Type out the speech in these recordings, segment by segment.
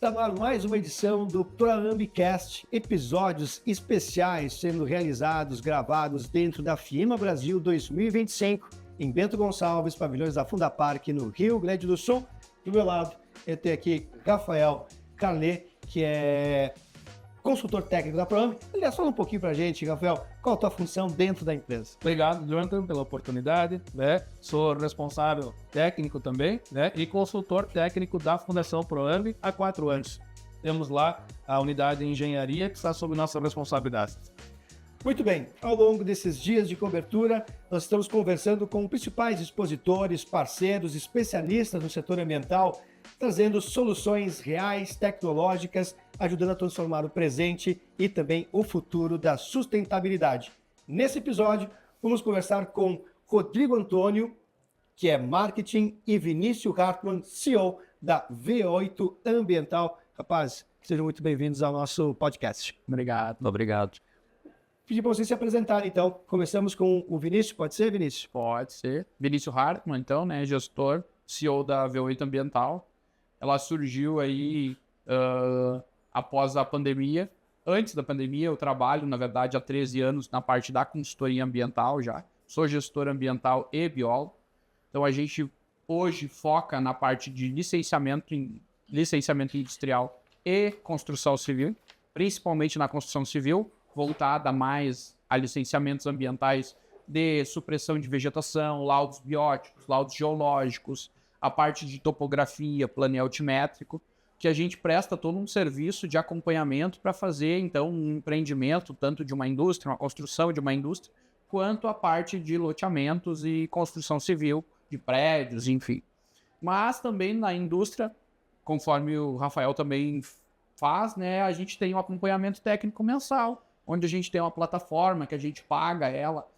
Está no ar mais uma edição do ProAmbicast, episódios especiais sendo realizados, gravados dentro da FIEMA Brasil 2025, em Bento Gonçalves, pavilhões da Fundapark, no Rio Grande do Sul. Do meu lado, eu tenho aqui Rafael Carlet, que é consultor técnico da ProAmbi. Aliás, fala um pouquinho pra gente, Rafael, qual a tua função dentro da empresa? Obrigado, Jonathan, pela oportunidade, né? Sou responsável técnico também, né? E consultor técnico da Fundação ProAmbi há 4 anos. Temos lá a unidade de engenharia que está sob nossa responsabilidade. Muito bem, ao longo desses dias de cobertura, nós estamos conversando com principais expositores, parceiros, especialistas no setor ambiental, trazendo soluções reais, tecnológicas, ajudando a transformar o presente e também o futuro da sustentabilidade. Nesse episódio, vamos conversar com Rodrigo Antônio, que é Marketing, e Vinícius Hartmann, CEO da V8 Ambiental. Rapaz, sejam muito bem-vindos ao nosso podcast. Obrigado. Pedir para vocês se apresentarem, então. Começamos com o Vinícius, pode ser, Vinícius? Pode ser. Vinícius Hartmann, então, né? Gestor, CEO da V8 Ambiental. Ela surgiu aí após a pandemia. Antes da pandemia, eu trabalho, na verdade, há 13 anos na parte da consultoria ambiental já. Sou gestor ambiental e biólogo. Então, a gente hoje foca na parte de licenciamento industrial e construção civil, principalmente na construção civil, voltada mais a licenciamentos ambientais de supressão de vegetação, laudos bióticos, laudos geológicos, a parte de topografia, planeamento altimétrico, que a gente presta todo um serviço de acompanhamento para fazer, então, um empreendimento, tanto de uma indústria, uma construção de uma indústria, quanto a parte de loteamentos e construção civil, de prédios, enfim. Mas também na indústria, conforme o Rafael também faz, né, a gente tem um acompanhamento técnico mensal, onde a gente tem uma plataforma que a gente paga ela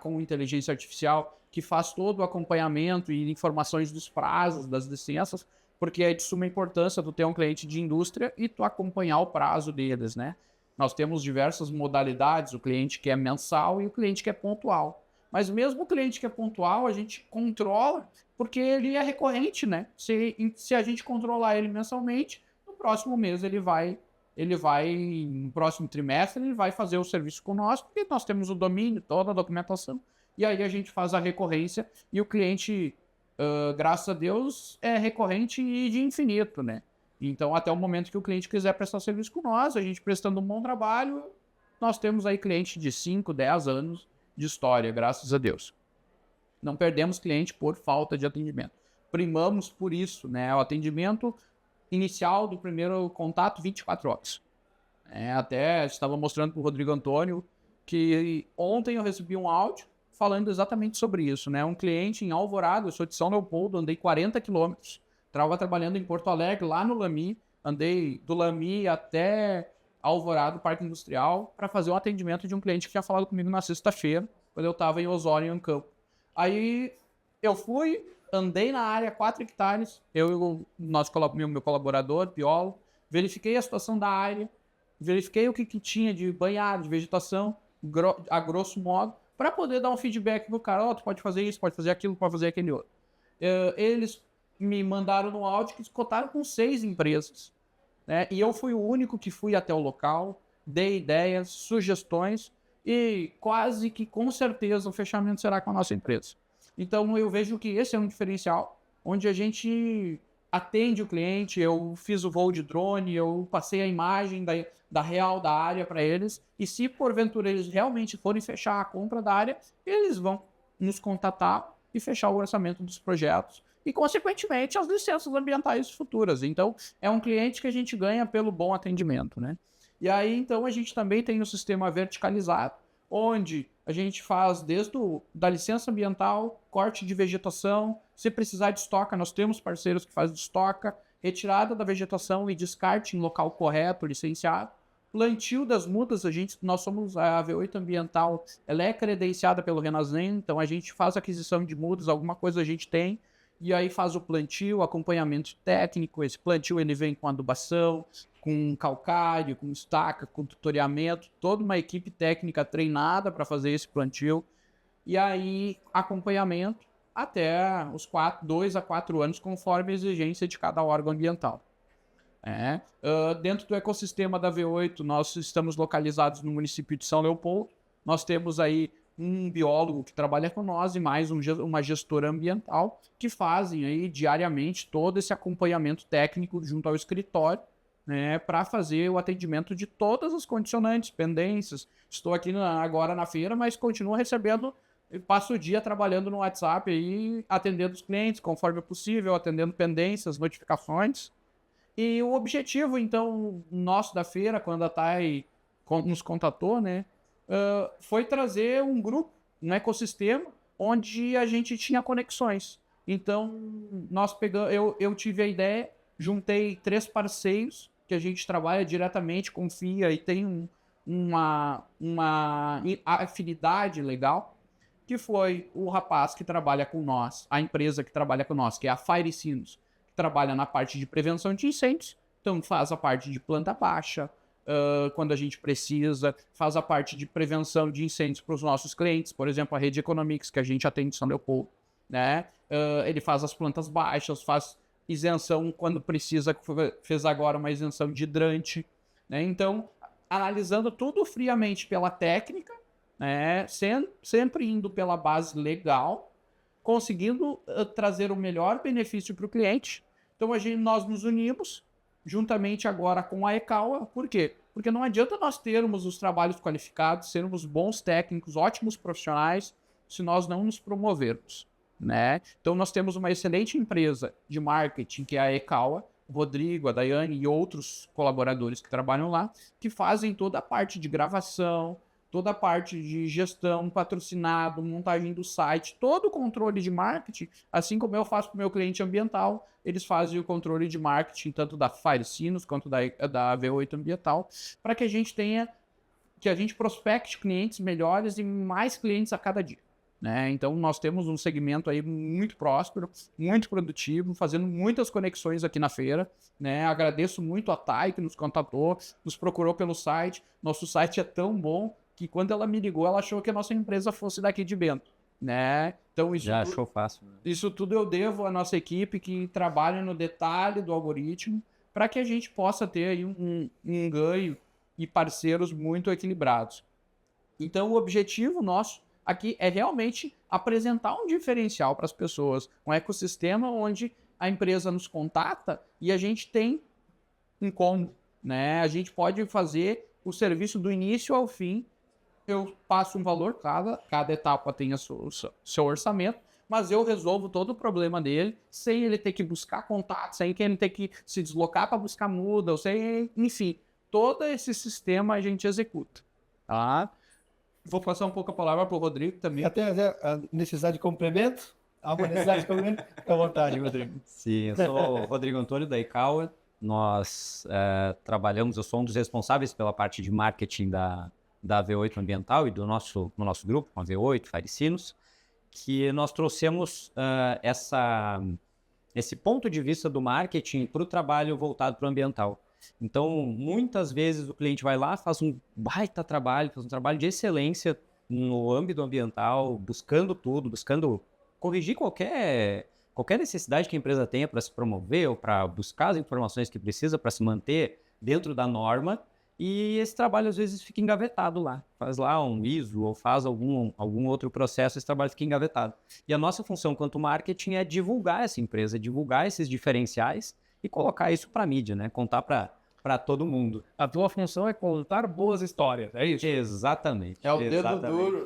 com inteligência artificial, que faz todo o acompanhamento e informações dos prazos, das licenças, porque é de suma importância tu ter um cliente de indústria e tu acompanhar o prazo deles, né? Nós temos diversas modalidades, o cliente que é mensal e o cliente que é pontual. Mas mesmo o cliente que é pontual, a gente controla, porque ele é recorrente, né? Se a gente controlar ele mensalmente, no próximo mês ele vai, no próximo trimestre, ele vai fazer o serviço conosco, porque nós temos o domínio, toda a documentação, e aí a gente faz a recorrência, e o cliente, graças a Deus, é recorrente e de infinito, né? Então, até o momento que o cliente quiser prestar serviço com nós, a gente prestando um bom trabalho, nós temos aí cliente de 5, 10 anos de história, graças a Deus. Não perdemos cliente por falta de atendimento. Primamos por isso, né? O atendimento inicial do primeiro contato, 24 horas. Até estava mostrando para o Rodrigo Antônio que ontem eu recebi um áudio falando exatamente sobre isso, né? Um cliente em Alvorada, eu sou de São Leopoldo, andei 40 quilômetros, estava trabalhando em Porto Alegre, lá no Lami, andei do Lami até Alvorada, Parque Industrial, para fazer um atendimento de um cliente que tinha falado comigo na sexta-feira, quando eu estava em Osório, em Campo. Aí eu fui, andei na área 4 hectares, eu e meu colaborador, biólogo, verifiquei a situação da área, verifiquei o que tinha de banhado, de vegetação, a grosso modo, para poder dar um feedback pro cara, tu pode fazer isso, pode fazer aquilo, pode fazer aquele outro. Eles me mandaram no áudio que cotaram com 6 empresas, né? E eu fui o único que fui até o local, dei ideias, sugestões, e quase que com certeza o fechamento será com a nossa empresa. Então eu vejo que esse é um diferencial, onde a gente atende o cliente, eu fiz o voo de drone, eu passei a imagem da real da área para eles, e se porventura eles realmente forem fechar a compra da área, eles vão nos contatar e fechar o orçamento dos projetos e, consequentemente, as licenças ambientais futuras. Então, é um cliente que a gente ganha pelo bom atendimento, né? E aí, então, a gente também tem o sistema verticalizado, onde a gente faz desde da licença ambiental, corte de vegetação, se precisar de estoca, nós temos parceiros que fazem estoca, retirada da vegetação e descarte em local correto, licenciado, plantio das mudas, nós somos a V8 Ambiental, ela é credenciada pelo Renascem, então a gente faz aquisição de mudas, alguma coisa a gente tem, e aí faz o plantio, acompanhamento técnico, esse plantio ele vem com adubação, com calcário, com estaca, com tutoriamento, toda uma equipe técnica treinada para fazer esse plantio, e aí acompanhamento até os 2 a 4 anos, conforme a exigência de cada órgão ambiental. Dentro do ecossistema da V8, nós estamos localizados no município de São Leopoldo. Nós temos aí um biólogo que trabalha com nós e mais uma gestora ambiental que fazem aí diariamente todo esse acompanhamento técnico junto ao escritório, né, para fazer o atendimento de todas as condicionantes, pendências. Estou aqui agora na feira, mas continuo recebendo, passo o dia trabalhando no WhatsApp aí, atendendo os clientes conforme possível, atendendo pendências, notificações. E o objetivo, então, nosso da feira, quando a Thay nos contatou, né, foi trazer um grupo, um ecossistema, onde a gente tinha conexões. Então, eu tive a ideia, juntei 3 parceiros que a gente trabalha diretamente, confia e tem uma afinidade legal, que foi o rapaz que trabalha com nós, a empresa que trabalha com nós, que é a Fire Sinos, que trabalha na parte de prevenção de incêndios, então faz a parte de planta baixa, quando a gente precisa, faz a parte de prevenção de incêndios para os nossos clientes, por exemplo, a Rede Economics, que a gente atende em São Leopoldo, né? Ele faz as plantas baixas, faz isenção quando precisa, fez agora uma isenção de hidrante, né? Então, analisando tudo friamente pela técnica, né? Sempre indo pela base legal, conseguindo trazer o melhor benefício para o cliente. Então, nós nos unimos, juntamente agora com a ECAUA. Por quê? Porque não adianta nós termos os trabalhos qualificados, sermos bons técnicos, ótimos profissionais, se nós não nos promovermos, né? Então, nós temos uma excelente empresa de marketing, que é a ECAUA, o Rodrigo, a Daiane e outros colaboradores que trabalham lá, que fazem toda a parte de gravação, toda a parte de gestão, patrocinado, montagem do site, todo o controle de marketing, assim como eu faço para o meu cliente ambiental, eles fazem o controle de marketing tanto da Fire Sinos quanto da V8 Ambiental, para que a gente prospecte clientes melhores e mais clientes a cada dia, né? Então, nós temos um segmento aí muito próspero, muito produtivo, fazendo muitas conexões aqui na feira, né? Agradeço muito a Thay, que nos contatou, nos procurou pelo site. Nosso site é tão bom que quando ela me ligou, ela achou que a nossa empresa fosse daqui de Bento, né? Então, Já achou fácil, né? Isso tudo eu devo à nossa equipe que trabalha no detalhe do algoritmo para que a gente possa ter aí um ganho e parceiros muito equilibrados. Então, o objetivo nosso aqui é realmente apresentar um diferencial para as pessoas, um ecossistema onde a empresa nos contata e a gente tem um combo, né? A gente pode fazer o serviço do início ao fim. Eu passo um valor, cada etapa tem seu orçamento, mas eu resolvo todo o problema dele sem ele ter que buscar contato, sem ele ter que se deslocar para buscar muda, enfim, todo esse sistema a gente executa, tá? Vou passar um pouco a palavra para o Rodrigo também. Até a necessidade de complemento? Há uma necessidade de complemento? Fica à vontade, Rodrigo. Sim, eu sou o Rodrigo Antônio da ECAUA. Nós trabalhamos, eu sou um dos responsáveis pela parte de marketing da V8 Ambiental e do nosso grupo, com a V8, Fire Sinos, que nós trouxemos esse ponto de vista do marketing para o trabalho voltado para o ambiental. Então, muitas vezes o cliente vai lá, faz um baita trabalho, faz um trabalho de excelência no âmbito ambiental, buscando tudo, buscando corrigir qualquer necessidade que a empresa tenha para se promover ou para buscar as informações que precisa para se manter dentro da norma. E esse trabalho, às vezes, fica engavetado lá. Faz lá um ISO ou faz algum outro processo, esse trabalho fica engavetado. E a nossa função quanto marketing é divulgar essa empresa, divulgar esses diferenciais e colocar isso para a mídia, né? Contar para todo mundo. A tua função é contar boas histórias, é isso? Exatamente. É o dedo duro.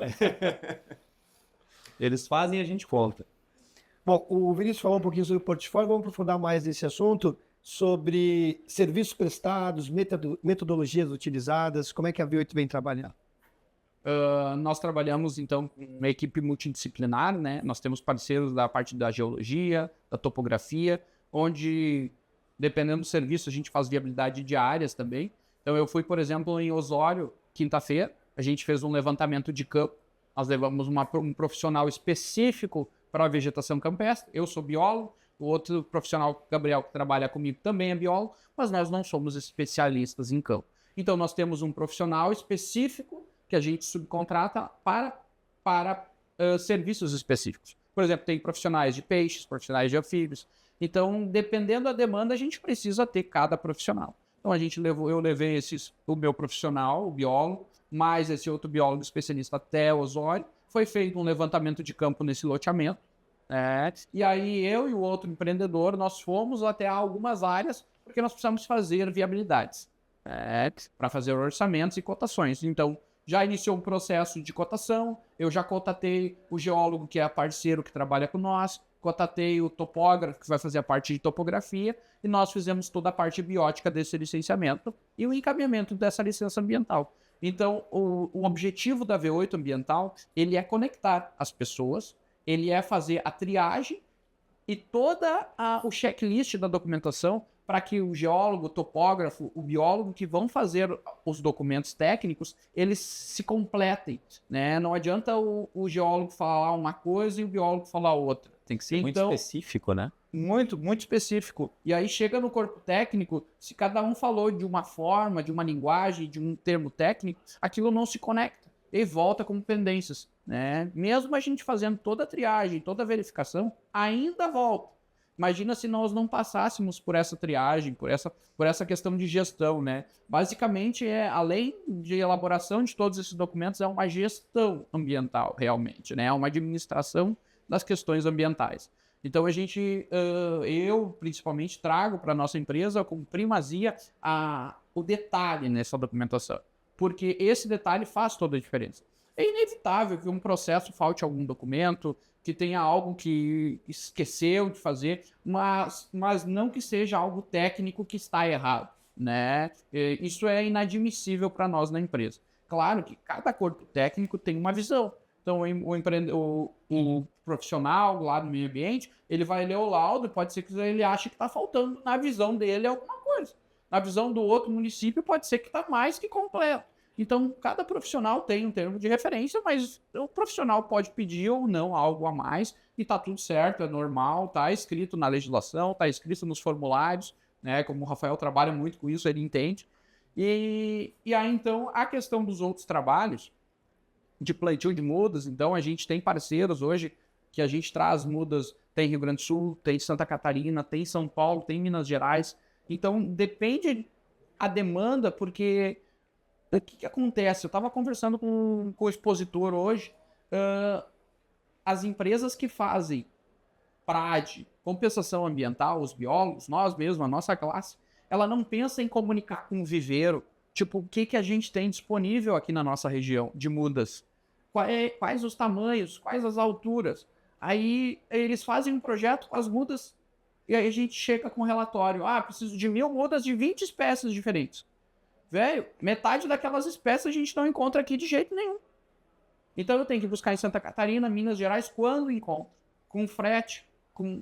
Eles fazem e a gente conta. Bom, o Vinícius falou um pouquinho sobre o portfólio, vamos aprofundar mais nesse assunto, sobre serviços prestados, metodologias utilizadas, como é que a V8 vem trabalhando? Nós trabalhamos, então, com uma equipe multidisciplinar, né? Nós temos parceiros da parte da geologia, da topografia, onde, dependendo do serviço, a gente faz viabilidade de áreas também. Então, eu fui, por exemplo, em Osório, quinta-feira, a gente fez um levantamento de campo, nós levamos um profissional específico para a vegetação campestre, eu sou biólogo, o outro profissional, Gabriel, que trabalha comigo, também é biólogo, mas nós não somos especialistas em campo. Então, nós temos um profissional específico que a gente subcontrata para serviços específicos. Por exemplo, tem profissionais de peixes, profissionais de anfíbios, Então, dependendo da demanda, a gente precisa ter cada profissional. Então, eu levei o meu profissional, o biólogo, mais esse outro biólogo especialista até Osório. Foi feito um levantamento de campo nesse loteamento. E aí eu e o outro empreendedor, nós fomos até algumas áreas, porque nós precisamos fazer viabilidades, para fazer orçamentos e cotações. Então, já iniciou um processo de cotação, eu já contatei o geólogo, que é parceiro que trabalha com nós, contatei o topógrafo, que vai fazer a parte de topografia, e nós fizemos toda a parte biótica desse licenciamento e o encaminhamento dessa licença ambiental. Então, o objetivo da V8 ambiental, ele é conectar as pessoas, ele é fazer a triagem e toda o checklist da documentação para que o geólogo, o topógrafo, o biólogo que vão fazer os documentos técnicos, eles se completem, né? Não adianta o geólogo falar uma coisa e o biólogo falar outra. Tem que ser muito específico, né? Muito, muito específico. E aí chega no corpo técnico, se cada um falou de uma forma, de uma linguagem, de um termo técnico, aquilo não se conecta e volta como pendências, né? Mesmo a gente fazendo toda a triagem, toda a verificação, ainda volta. Imagina se nós não passássemos por essa triagem, por essa questão de gestão, né? Basicamente, além de elaboração de todos esses documentos, é uma gestão ambiental, realmente, né? É uma administração das questões ambientais. Então, eu principalmente trago para a nossa empresa como primazia o detalhe nessa documentação, porque esse detalhe faz toda a diferença. É inevitável que um processo falte algum documento, que tenha algo que esqueceu de fazer, mas não que seja algo técnico que está errado, né? Isso é inadmissível para nós na empresa. Claro que cada corpo técnico tem uma visão. Então, o profissional lá do meio ambiente, ele vai ler o laudo e pode ser que ele ache que está faltando na visão dele alguma coisa. Na visão do outro município, pode ser que está mais que completo. Então, cada profissional tem um termo de referência, mas o profissional pode pedir ou não algo a mais e está tudo certo, é normal, está escrito na legislação, está escrito nos formulários, né? Como o Rafael trabalha muito com isso, ele entende. E aí, então, a questão dos outros trabalhos, de plantio de mudas, então a gente tem parceiros hoje que a gente traz mudas, tem Rio Grande do Sul, tem Santa Catarina, tem São Paulo, tem Minas Gerais. Então, depende a demanda, porque o que acontece? Eu estava conversando com o expositor hoje, as empresas que fazem PRAD, compensação ambiental, os biólogos, nós mesmos, a nossa classe, ela não pensa em comunicar com o viveiro, tipo, o que a gente tem disponível aqui na nossa região de mudas, quais os tamanhos, quais as alturas. Aí eles fazem um projeto com as mudas e aí a gente chega com um relatório, preciso de 1000 mudas de 20 espécies diferentes. Velho, metade daquelas espécies a gente não encontra aqui de jeito nenhum. Então eu tenho que buscar em Santa Catarina, Minas Gerais, quando encontro. Com frete.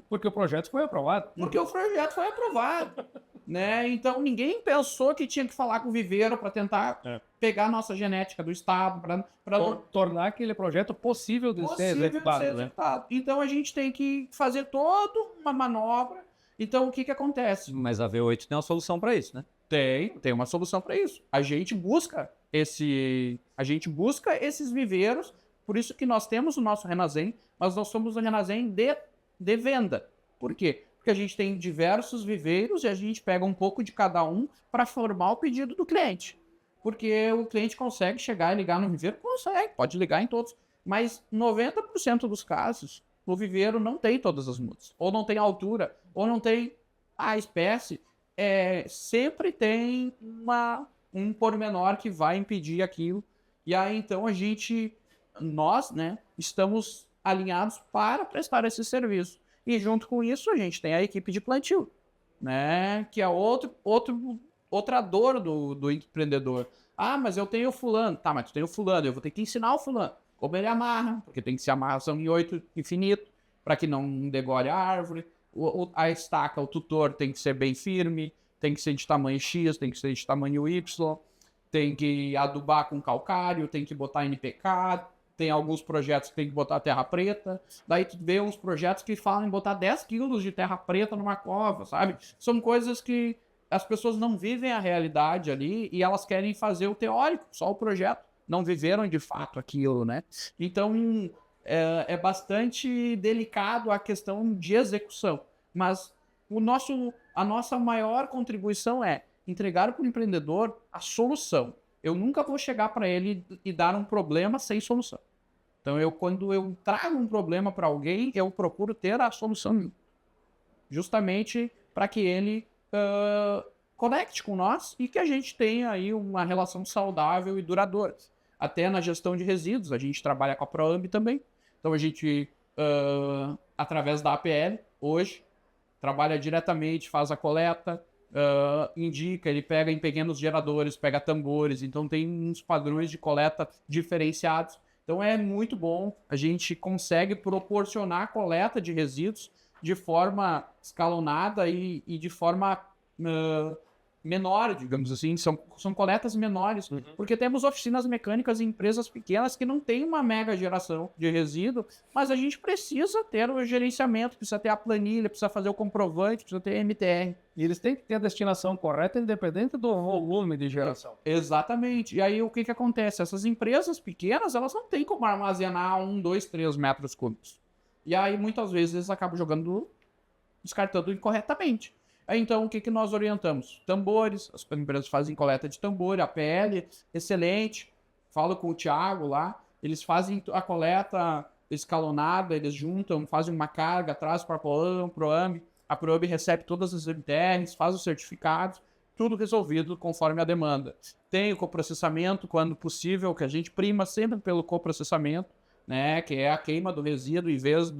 Porque o projeto foi aprovado. Porque o projeto foi aprovado. Né? Então ninguém pensou que tinha que falar com o viveiro para tentar pegar a nossa genética do estado, para tornar aquele projeto possível de ser executado. Né? Então a gente tem que fazer toda uma manobra. Então o que acontece? Mas a V8 tem uma solução para isso, né? Tem uma solução para isso. A gente busca esses viveiros, por isso que nós temos o nosso Renazem, mas nós somos o Renazem de venda. Por quê? Porque a gente tem diversos viveiros e a gente pega um pouco de cada um para formar o pedido do cliente. Porque o cliente consegue chegar e ligar no viveiro? Consegue, pode ligar em todos. Mas 90% dos casos, o viveiro não tem todas as mudas. Ou não tem altura, ou não tem a espécie. Sempre tem um pormenor que vai impedir aquilo. E aí, então, nós, né, estamos alinhados para prestar esse serviço. E junto com isso, a gente tem a equipe de plantio, né, que é outra dor do empreendedor. Mas eu tenho fulano. Tá, mas tu tem o fulano, eu vou ter que ensinar o fulano como ele amarra, porque tem que ser amarração em 8 infinito, para que não degole a árvore. A estaca, o tutor tem que ser bem firme, tem que ser de tamanho X, tem que ser de tamanho Y, tem que adubar com calcário, tem que botar NPK, tem alguns projetos que tem que botar terra preta, daí tu vê uns projetos que falam em botar 10 quilos de terra preta numa cova, sabe? São coisas que as pessoas não vivem a realidade ali e elas querem fazer o teórico, só o projeto, não viveram de fato aquilo, né? Então, é bastante delicado a questão de execução, mas a nossa maior contribuição é entregar para o empreendedor a solução. Eu nunca vou chegar para ele e dar um problema sem solução. Então, quando eu trago um problema para alguém, eu procuro ter a solução justamente para que ele conecte com nós e que a gente tenha aí uma relação saudável e duradoura. Até na gestão de resíduos, a gente trabalha com a Proambi também. Então, a gente, através da APL, hoje, trabalha diretamente, faz a coleta, indica, ele pega em pequenos geradores, pega tambores, então tem uns padrões de coleta diferenciados. Então é muito bom, a gente consegue proporcionar a coleta de resíduos de forma escalonada e de forma menor, digamos assim, são coletas menores, porque temos oficinas mecânicas em empresas pequenas que não têm uma mega geração de resíduo, mas a gente precisa ter o gerenciamento, precisa ter a planilha, precisa fazer o comprovante, precisa ter MTR. E eles têm que ter a destinação correta, independente do volume de geração. Exatamente. E aí o que acontece? Essas empresas pequenas, elas não têm como armazenar 1, 2, 3 metros cúbicos. E aí muitas vezes eles acabam descartando incorretamente. Então, o que nós orientamos? Tambores, as empresas fazem coleta de tambor, a PL, excelente. Falo com o Thiago lá, eles fazem a coleta escalonada, eles juntam, fazem uma carga, trazem para a Proambi, a Proambi recebe todas as MTRs, faz os certificados, tudo resolvido conforme a demanda. Tem o coprocessamento, quando possível, que a gente prima sempre pelo coprocessamento, né, que é a queima do resíduo em vez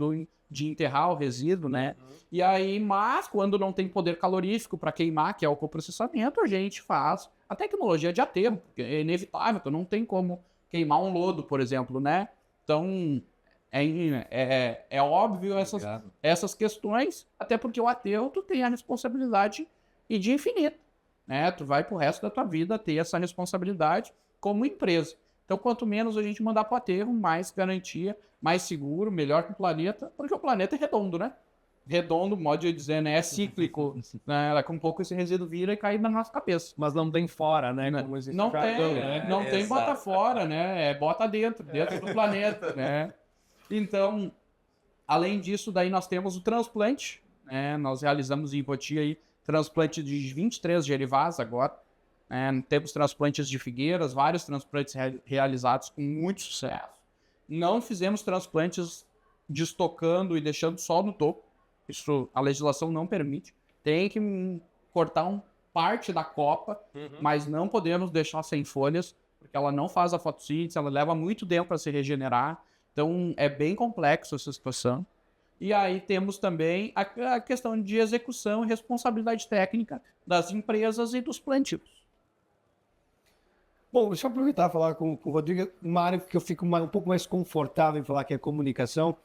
de enterrar o resíduo, né? E aí, mas quando não tem poder calorífico para queimar, que é o coprocessamento, a gente faz a tecnologia de aterro, porque é inevitável, tu não tem como queimar um lodo, por exemplo, né? Então, é óbvio essas questões, até porque o aterro tu tem a responsabilidade e de infinito, né? Tu vai pro resto da tua vida ter essa responsabilidade como empresa. Então, quanto menos a gente mandar para o aterro, mais garantia, mais seguro, melhor que o planeta, porque o planeta é redondo, né? Redondo, modo de dizer, né? É cíclico, né? Daqui a um pouco esse resíduo vira e cai na nossa cabeça. Mas não tem fora, né? Não tem, não tem bota fora, né? É bota dentro do planeta, né? Então, além disso, daí nós temos o transplante, né? Nós realizamos em Poti aí transplante de 23 gerivás agora. Temos transplantes de figueiras, vários transplantes realizados com muito sucesso. Não fizemos transplantes destocando e deixando só no topo. Isso a legislação não permite. Tem que cortar parte da copa, mas não podemos deixar sem folhas, porque ela não faz a fotossíntese, ela leva muito tempo para se regenerar. Então é bem complexo essa situação. E aí temos também a questão de execução e responsabilidade técnica das empresas e dos plantios. Bom, deixa eu aproveitar e falar com o Rodrigo, uma área que eu fico um pouco mais confortável em falar, que é comunicação.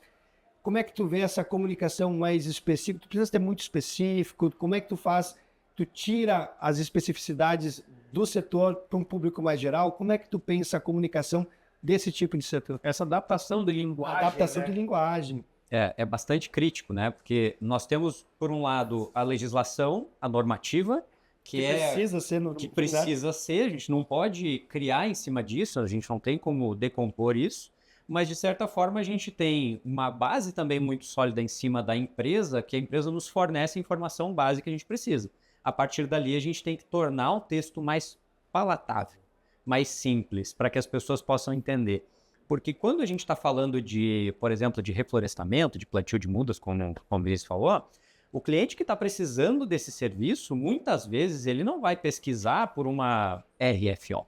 Como é que tu vê essa comunicação mais específica? Tu precisa ser muito específico? Como é que tu faz? Tu tira as especificidades do setor para um público mais geral? Como é que tu pensa a comunicação desse tipo de setor? Essa adaptação de linguagem. Adaptação de linguagem. É bastante crítico, né? Porque nós temos, por um lado, a legislação, a normativa, que precisa ser, a gente não pode criar em cima disso, a gente não tem como decompor isso, mas de certa forma a gente tem uma base também muito sólida em cima da empresa, que a empresa nos fornece a informação básica que a gente precisa. A partir dali a gente tem que tornar o texto mais palatável, mais simples, para que as pessoas possam entender. Porque quando a gente está falando de, por exemplo, de reflorestamento, de plantio de mudas, como o Vinícius falou, o cliente que está precisando desse serviço, muitas vezes ele não vai pesquisar por uma RFO.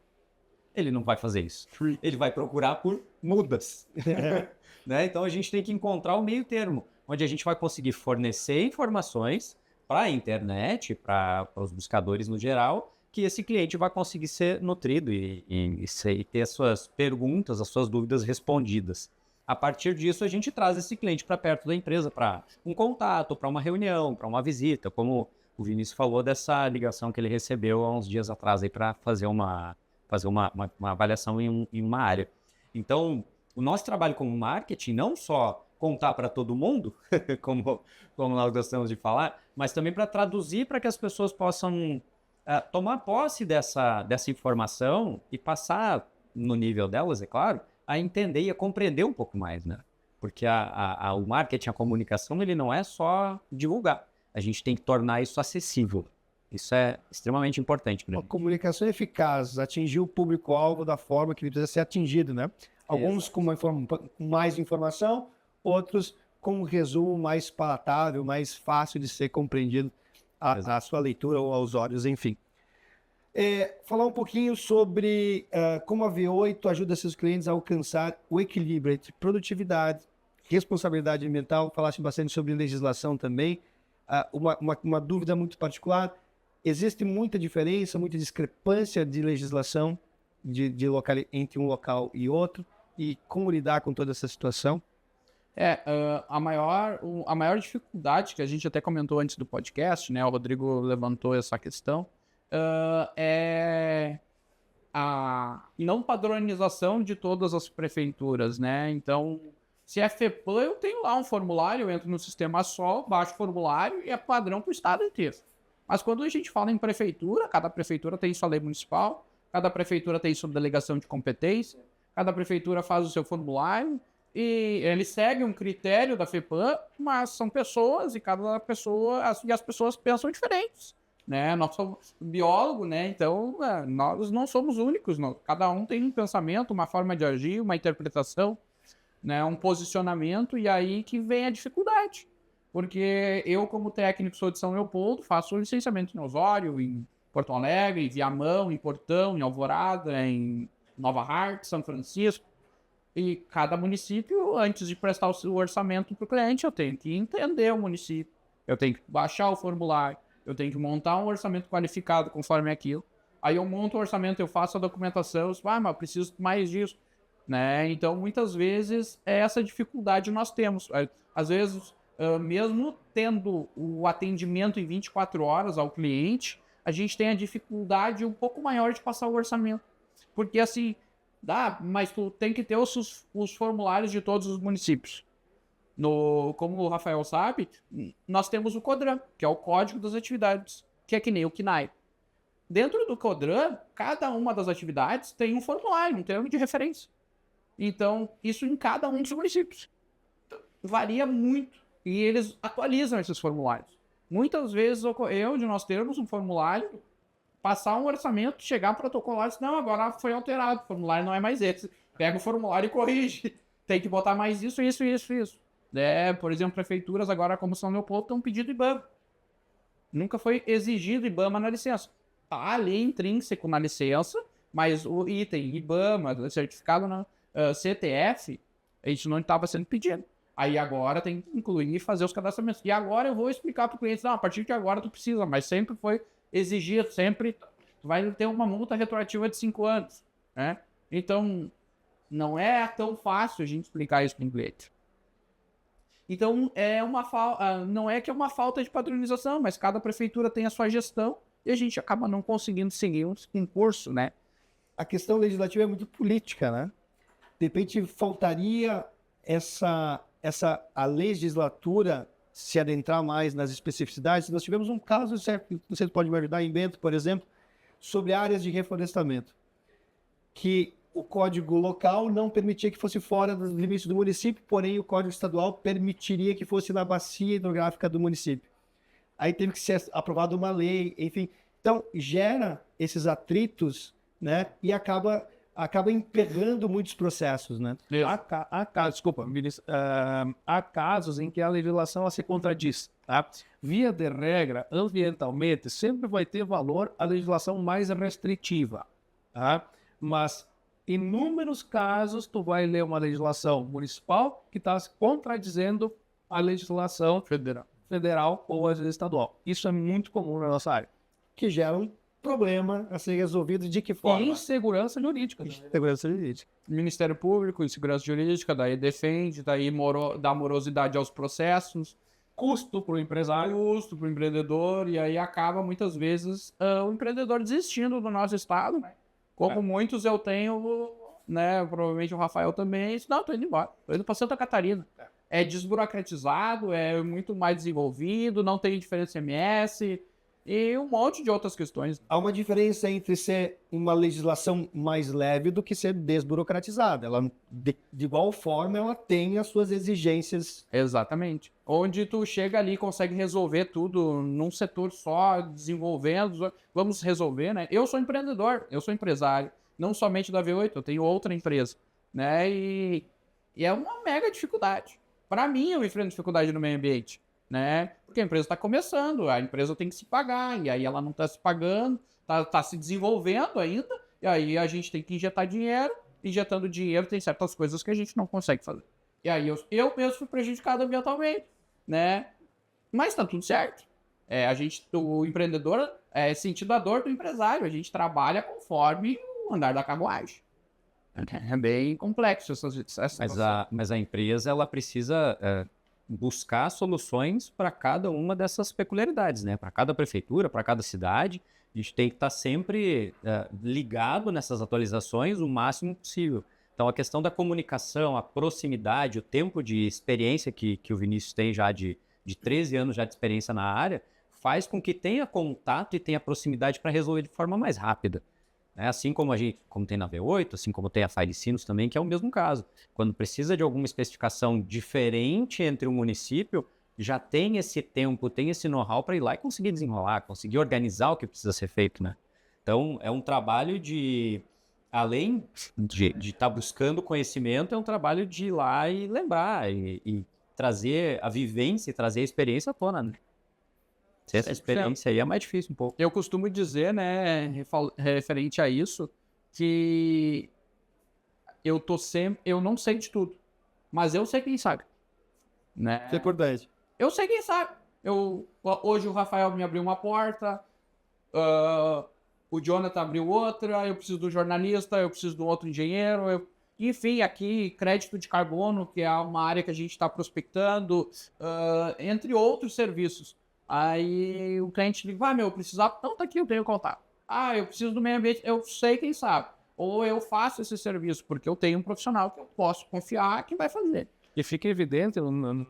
Ele não vai fazer isso. Ele vai procurar por mudas. Né? Então a gente tem que encontrar o meio termo, onde a gente vai conseguir fornecer informações para a internet, para os buscadores no geral, que esse cliente vai conseguir ser nutrido e ter as suas perguntas, as suas dúvidas respondidas. A partir disso, a gente traz esse cliente para perto da empresa, para um contato, para uma reunião, para uma visita, como o Vinícius falou dessa ligação que ele recebeu há uns dias atrás para fazer uma avaliação em uma área. Então, o nosso trabalho como marketing, não só contar para todo mundo, como nós gostamos de falar, mas também para traduzir para que as pessoas possam tomar posse dessa informação e passar, no nível delas, é claro, a entender e a compreender um pouco mais, né? Porque o marketing, a comunicação, ele não é só divulgar. a gente tem que tornar isso acessível. Isso é extremamente importante para Uma mim. comunicação eficaz, atingir o público-alvo da forma que ele precisa ser atingido, né? Alguns com mais informação, outros com um resumo mais palatável, mais fácil de ser compreendido à sua leitura ou aos olhos, enfim. Falar um pouquinho sobre como a V8 ajuda seus clientes a alcançar o equilíbrio entre produtividade, responsabilidade ambiental. Falaste bastante sobre legislação também. Uma dúvida muito particular: existe muita diferença, muita discrepância de legislação entre um local e outro? E como lidar com toda essa situação? A maior dificuldade que a gente até comentou antes do podcast, né? O Rodrigo levantou essa questão, é a não padronização de todas as prefeituras, né? Então, se é FEPAM, eu tenho lá um formulário, eu entro no sistema só, baixo o formulário e é padrão para o estado inteiro. Mas quando a gente fala em prefeitura, cada prefeitura tem sua lei municipal, cada prefeitura tem sua delegação de competência, cada prefeitura faz o seu formulário e ele segue um critério da FEPAM, mas são pessoas e cada pessoa, e as pessoas pensam diferentes, né? Nós somos biólogos, né? Então, nós não somos únicos, cada um tem um pensamento, uma forma de agir, uma interpretação, né? Um posicionamento, e aí que vem a dificuldade. Porque eu, como técnico, sou de São Leopoldo, faço licenciamento em Osório, em Porto Alegre, em Viamão, em Portão, em Alvorada, em Nova Hartz, São Francisco. E cada município, antes de prestar o orçamento para o cliente, eu tenho que entender o município, eu tenho que baixar o formulário, eu tenho que montar um orçamento qualificado conforme aquilo. Aí eu monto o orçamento, eu faço a documentação, eu digo, mas eu preciso mais disso, né? Então, muitas vezes, essa dificuldade nós temos. Às vezes, mesmo tendo o atendimento em 24 horas ao cliente, a gente tem a dificuldade um pouco maior de passar o orçamento. Porque, assim, mas tu tem que ter os formulários de todos os municípios. Como o Rafael sabe, nós temos o CODRAN, que é o Código das Atividades, que é que nem o CNAE. Dentro do CODRAN, cada uma das atividades tem um formulário, um termo de referência. Então, isso em cada um dos municípios. Varia muito. E eles atualizam esses formulários. Muitas vezes ocorreu de nós termos um formulário, passar um orçamento, chegar protocolar e dizer, não, agora foi alterado, o formulário não é mais esse. Pega o formulário e corrige. Tem que botar mais isso. Por exemplo, prefeituras agora, como São Leopoldo, estão pedindo IBAMA. Nunca foi exigido IBAMA na licença. Está ali intrínseco na licença, mas o item IBAMA, certificado na CTF, a gente não estava sendo pedido. Aí agora tem que incluir e fazer os cadastramentos. E agora eu vou explicar para o cliente, não, a partir de agora tu precisa, mas sempre foi exigido, sempre vai ter uma multa retroativa de 5 anos, né? Então, não é tão fácil a gente explicar isso para o cliente. Então, não é que é uma falta de padronização, mas cada prefeitura tem a sua gestão e a gente acaba não conseguindo seguir um curso, né? A questão legislativa é muito política, né? De repente, faltaria a legislatura se adentrar mais nas especificidades. Nós tivemos um caso, você pode me ajudar, em Bento, por exemplo, sobre áreas de reflorestamento, que o código local não permitia que fosse fora dos limites do município, porém o código estadual permitiria que fosse na bacia hidrográfica do município. Aí teve que ser aprovada uma lei, enfim. Então, gera esses atritos, né? E acaba emperrando muitos processos, né? Há casos em que a legislação se contradiz, tá? Via de regra, ambientalmente, sempre vai ter valor a legislação mais restritiva, tá? Mas, em inúmeros casos, tu vai ler uma legislação municipal que está contradizendo a legislação federal ou a estadual. Isso é muito comum na nossa área. Que gera um problema a ser resolvido de que forma? Insegurança jurídica. Segurança jurídica. Ministério Público, Insegurança Jurídica, daí defende, daí dá morosidade aos processos, Custo para o empresário. custo para o empreendedor, e aí acaba muitas vezes o empreendedor desistindo do nosso estado, né? Como muitos eu tenho, né? Provavelmente o Rafael também, disse, não, tô indo embora, tô indo para Santa Catarina. É desburocratizado, é muito mais desenvolvido, não tem diferença MS, e um monte de outras questões. Há uma diferença entre ser uma legislação mais leve do que ser desburocratizada. Ela, de igual forma, ela tem as suas exigências. Exatamente. Onde tu chega ali e consegue resolver tudo num setor só, desenvolvendo, vamos resolver, né? Eu sou empreendedor, eu sou empresário, não somente da V8, eu tenho outra empresa, né? E é uma mega dificuldade. Para mim, eu enfrento dificuldade no meio ambiente, né? Porque a empresa está começando, a empresa tem que se pagar, e aí ela não está se pagando, tá se desenvolvendo ainda, e aí a gente tem que injetar dinheiro, injetando dinheiro tem certas coisas que a gente não consegue fazer. E aí eu mesmo fui prejudicado ambientalmente, né? Mas tá tudo certo. O empreendedor é sentido a dor do empresário, a gente trabalha conforme o andar da carruagem. É bem complexo essa Mas a empresa, ela precisa buscar soluções para cada uma dessas peculiaridades, né? Para cada prefeitura, para cada cidade. A gente tem que estar sempre ligado nessas atualizações o máximo possível. Então, a questão da comunicação, a proximidade, o tempo de experiência que o Vinícius tem já de 13 anos já de experiência na área, faz com que tenha contato e tenha proximidade para resolver de forma mais rápida. Assim como como tem na V8, assim como tem a Fire Sinos também, que é o mesmo caso. Quando precisa de alguma especificação diferente entre um município, já tem esse tempo, tem esse know-how para ir lá e conseguir desenrolar, conseguir organizar o que precisa ser feito, né? Então, é um trabalho além de estar buscando conhecimento, é um trabalho de ir lá e lembrar e trazer a vivência e trazer a experiência à tona, né? Essa experiência aí é mais difícil um pouco. Eu costumo dizer, né, referente a isso, que eu não sei de tudo, mas eu sei quem sabe, né? Isso é importante. Eu sei quem sabe. Hoje o Rafael me abriu uma porta, o Jonathan abriu outra, eu preciso do jornalista, eu preciso do outro engenheiro, enfim, aqui, crédito de carbono, que é uma área que a gente está prospectando, entre outros serviços. Aí o cliente liga, eu precisava, não, tá aqui, eu tenho contato. Eu preciso do meio ambiente, eu sei quem sabe. Ou eu faço esse serviço, porque eu tenho um profissional que eu posso confiar que vai fazer. E fica evidente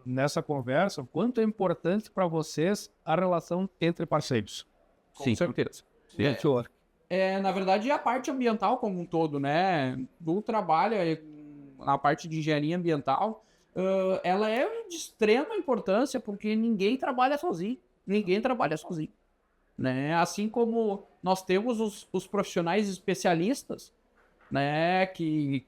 nessa conversa o quanto é importante para vocês a relação entre parceiros. Com certeza. Na verdade, a parte ambiental como um todo, né? Do trabalho, na parte de engenharia ambiental, ela é de extrema importância porque ninguém trabalha sozinho. Ninguém trabalha sozinho. Né? Assim como nós temos os profissionais especialistas, né? Que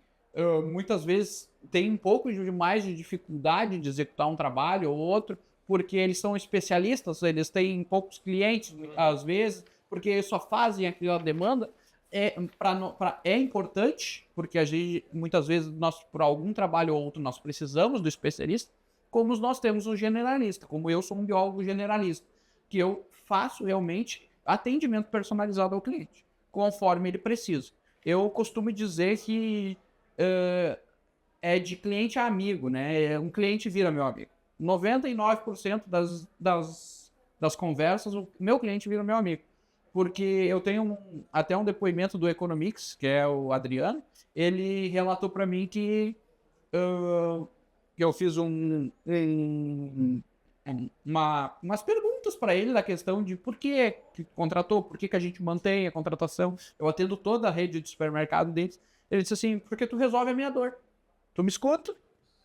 muitas vezes têm um pouco mais de dificuldade de executar um trabalho ou outro, porque eles são especialistas, eles têm poucos clientes, às vezes, porque só fazem aquela demanda. É importante, porque a gente, muitas vezes, por algum trabalho ou outro, nós precisamos do especialista, como nós temos um generalista, como eu sou um biólogo generalista, que eu faço realmente atendimento personalizado ao cliente, conforme ele precisa. Eu costumo dizer que é de cliente a amigo, né? Um cliente vira meu amigo. 99% das conversas, o meu cliente vira meu amigo. Porque eu tenho até um depoimento do Economics, que é o Adriano, ele relatou para mim que eu fiz umas perguntas para ele da questão de por que contratou, por que a gente mantém a contratação. Eu atendo toda a rede de supermercado deles. Ele disse assim, porque tu resolve a minha dor. Tu me escuta,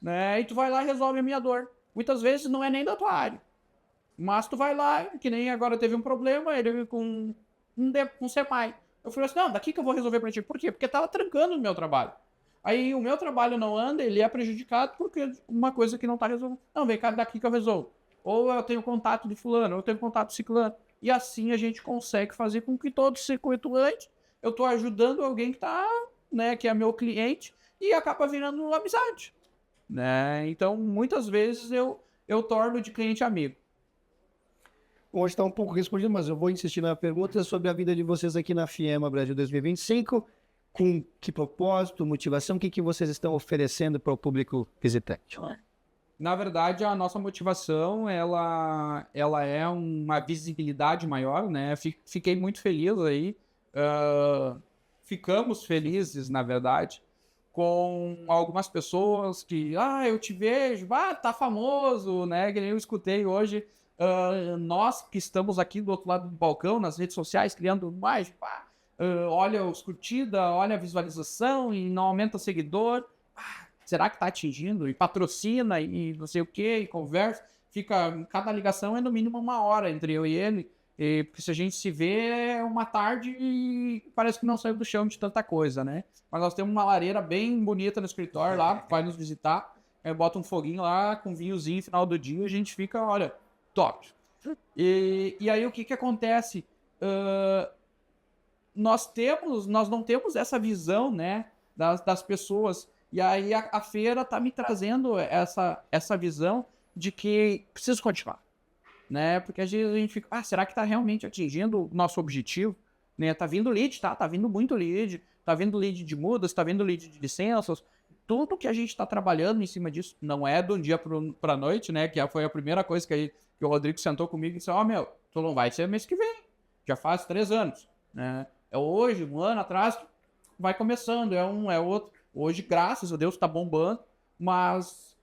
né? E tu vai lá e resolve a minha dor. Muitas vezes não é nem da tua área. Mas tu vai lá, que nem agora teve um problema, ele com um SEMAI. Eu falei assim, não, daqui que eu vou resolver pra ti. Por quê? Porque tava trancando o meu trabalho. Aí o meu trabalho não anda, ele é prejudicado porque uma coisa que não tá resolvendo. Não, vem cá, daqui que eu resolvo. Ou eu tenho contato de fulano, ou eu tenho contato de ciclano. E assim a gente consegue fazer com que todo circuito ande. Eu tô ajudando alguém que tá, né, que é meu cliente, e acaba virando uma amizade. Né? Então, muitas vezes eu torno de cliente amigo. Hoje está um pouco respondido, mas eu vou insistir na pergunta sobre a vida de vocês aqui na FIEMA Brasil 2025. Com que propósito, motivação, o que vocês estão oferecendo para o público visitante? Na verdade, a nossa motivação, ela é uma visibilidade maior, né? Fiquei muito feliz aí. Ficamos felizes, na verdade, com algumas pessoas que, eu te vejo, tá famoso, né? Que nem eu escutei hoje nós que estamos aqui do outro lado do balcão, nas redes sociais, criando mais, olha os curtidas, olha a visualização e não aumenta seguidor. Será que tá atingindo? E patrocina e não sei o que, e conversa. Cada ligação é no mínimo 1 hora entre eu e ele. Porque se a gente se vê, é uma tarde e parece que não saiu do chão de tanta coisa, né? Mas nós temos uma lareira bem bonita no escritório lá, vai nos visitar. Aí bota um foguinho lá, com vinhozinho no final do dia, a gente fica, olha, top. E aí o que acontece? Nós não temos essa visão, né, das pessoas. E aí a feira tá me trazendo essa visão de que preciso continuar, né? Porque às vezes a gente fica, será que tá realmente atingindo o nosso objetivo? Né? Tá vindo lead, tá vindo muito lead, tá vindo lead de mudas, tá vindo lead de licenças. Tudo que a gente tá trabalhando em cima disso não é do dia pra noite, né? Que foi a primeira coisa que o Rodrigo sentou comigo e disse, tu não vai ser mês que vem. Já faz 3 anos, né? É hoje, 1 ano atrás, vai começando, é outro. Hoje, graças a Deus, tá bombando, mas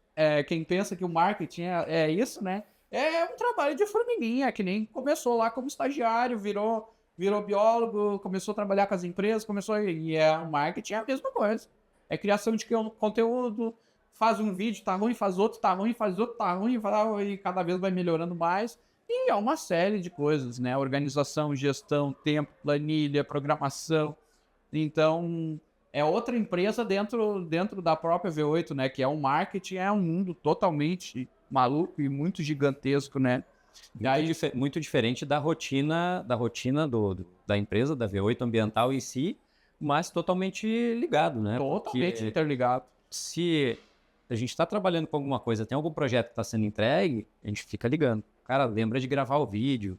quem pensa que o marketing é isso, né? É um trabalho de formiguinha, que nem começou lá como estagiário, virou biólogo, começou a trabalhar com as empresas, o marketing é a mesma coisa. É criação de conteúdo, faz um vídeo, tá ruim, faz outro, tá ruim, faz outro, tá ruim, e cada vez vai melhorando mais. E é uma série de coisas, né? Organização, gestão, tempo, planilha, programação. Então, é outra empresa dentro da própria V8, né? Que é um marketing, é um mundo totalmente maluco e muito gigantesco, né? Muito diferente da rotina da empresa, da V8 Ambiental em si, mas totalmente ligado, né? Totalmente interligado. Se a gente está trabalhando com alguma coisa, tem algum projeto que está sendo entregue, a gente fica ligando. Cara, lembra de gravar o vídeo,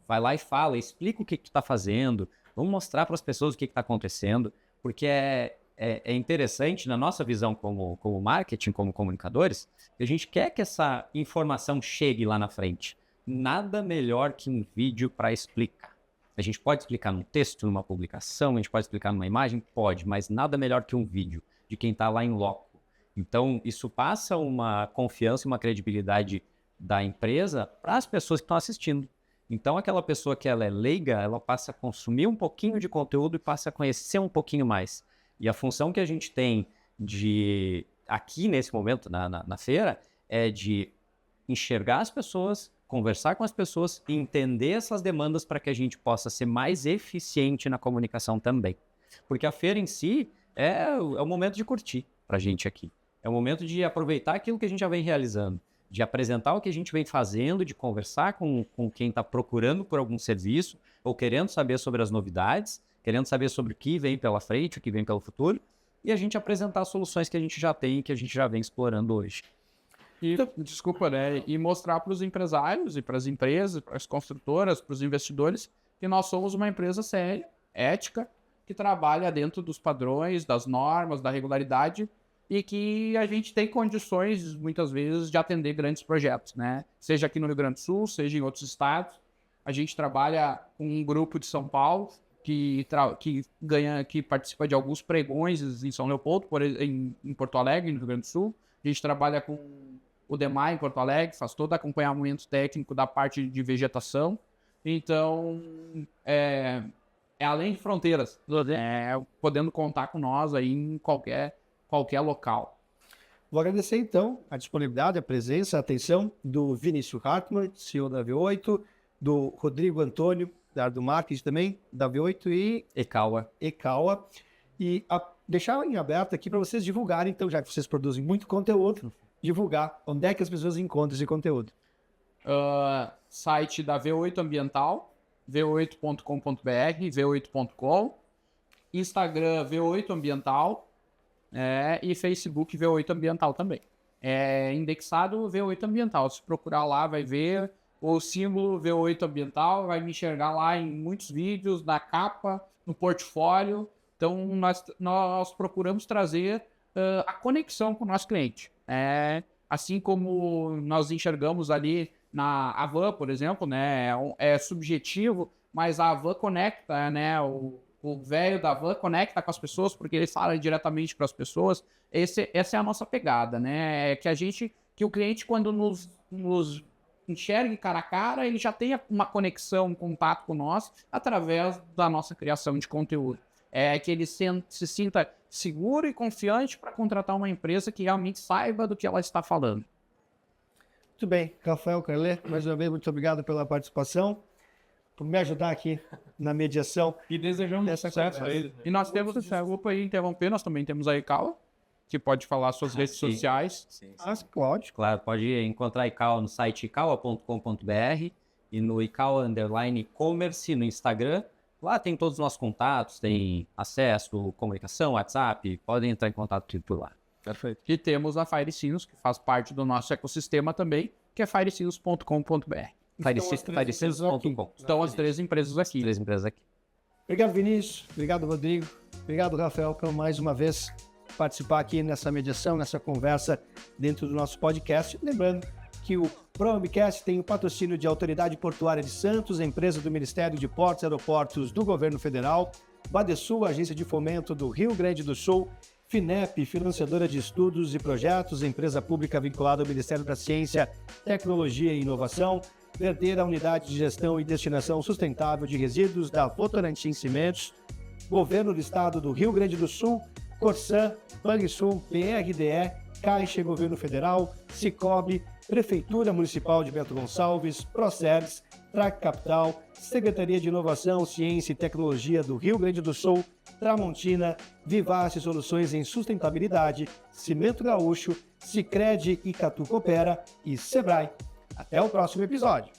vai lá e fala, explica o que tu está fazendo, vamos mostrar para as pessoas o que está acontecendo, porque é interessante, na nossa visão como marketing, como comunicadores, que a gente quer que essa informação chegue lá na frente. Nada melhor que um vídeo para explicar. A gente pode explicar num texto, numa publicação, a gente pode explicar numa imagem? Pode, mas nada melhor que um vídeo de quem está lá em loco. Então, isso passa uma confiança e uma credibilidade da empresa para as pessoas que estão assistindo. Então, aquela pessoa que ela é leiga, ela passa a consumir um pouquinho de conteúdo e passa a conhecer um pouquinho mais. E a função que a gente tem aqui nesse momento, na feira, é de enxergar as pessoas, conversar com as pessoas e entender essas demandas para que a gente possa ser mais eficiente na comunicação também. Porque a feira em si é o momento de curtir para a gente aqui. É o momento de aproveitar aquilo que a gente já vem realizando, de apresentar o que a gente vem fazendo, de conversar com quem está procurando por algum serviço ou querendo saber sobre as novidades, querendo saber sobre o que vem pela frente, o que vem pelo futuro, e a gente apresentar soluções que a gente já tem e que a gente já vem explorando hoje. Desculpa, né? E mostrar para os empresários e para as empresas, para as construtoras, para os investidores, que nós somos uma empresa séria, ética, que trabalha dentro dos padrões, das normas, da regularidade, e que a gente tem condições, muitas vezes, de atender grandes projetos, né? Seja aqui no Rio Grande do Sul, seja em outros estados. A gente trabalha com um grupo de São Paulo que participa de alguns pregões em São Leopoldo, em Porto Alegre, no Rio Grande do Sul. A gente trabalha com o DEMAI em Porto Alegre, faz todo acompanhamento técnico da parte de vegetação. Então, é além de fronteiras, podendo contar com nós aí em qualquer local. Vou agradecer, então, a disponibilidade, a presença, a atenção do Vinícius Hartmann, CEO da V8, do Rodrigo Antônio, da área do marketing também, da V8 e Ekawa. E deixar em aberto aqui para vocês divulgarem, então, já que vocês produzem muito conteúdo, divulgar onde é que as pessoas encontram esse conteúdo. Site da V8 Ambiental, v8.com.br, v8.com, Instagram V8 Ambiental, e Facebook V8 Ambiental também. É indexado V8 Ambiental. Se procurar lá, vai ver o símbolo V8 Ambiental, vai me enxergar lá em muitos vídeos, na capa, no portfólio. Então, nós procuramos trazer a conexão com o nosso cliente. Assim como nós enxergamos ali na Avan, por exemplo, né? É subjetivo, mas a Avan conecta, né? O velho da Van conecta com as pessoas porque ele fala diretamente para as pessoas. Essa é a nossa pegada, né? Que o cliente, quando nos enxergue cara a cara, ele já tenha uma conexão, um contato com nós através da nossa criação de conteúdo. É que ele se sinta seguro e confiante para contratar uma empresa que realmente saiba do que ela está falando. Muito bem, Rafael Carlet, mais uma vez, muito obrigado pela participação, por me ajudar aqui na mediação. E desejamos Dessa sucesso a conversa. eles. E nós temos, desculpa aí interromper, nós também temos a Icao, que pode falar suas redes sim. sociais. Ah, Cláudio. Claro, pode encontrar a Icao no site icao.com.br e no icao_commerce no Instagram. Lá tem todos os nossos contatos, tem acesso, comunicação, WhatsApp, podem entrar em contato tudo por lá. Perfeito. E temos a FireSinos, que faz parte do nosso ecossistema também, que é firesinos.com.br. Firesinos.com. Estão as 3 empresas aqui. 3 empresas aqui. Obrigado, Vinícius. Obrigado, Rodrigo. Obrigado, Rafael, por mais uma vez participar aqui nessa mediação, nessa conversa dentro do nosso podcast. Lembrando que o ProAmbicast tem o patrocínio de Autoridade Portuária de Santos, empresa do Ministério de Portos e Aeroportos do Governo Federal, Badesul, agência de fomento do Rio Grande do Sul, FINEP, financiadora de estudos e projetos, empresa pública vinculada ao Ministério da Ciência, Tecnologia e Inovação, Verdeira, unidade de gestão e destinação sustentável de resíduos da Votorantim Cimentos, Governo do Estado do Rio Grande do Sul, Corsan, Banrisul, BRDE, Caixa e Governo Federal, Cicobi, Prefeitura Municipal de Bento Gonçalves, Procergs, Trac Capital, Secretaria de Inovação, Ciência e Tecnologia do Rio Grande do Sul, Tramontina, Vivace Soluções em Sustentabilidade, Cimento Gaúcho, Sicredi e Catu Coopera e Sebrae. Até o próximo episódio.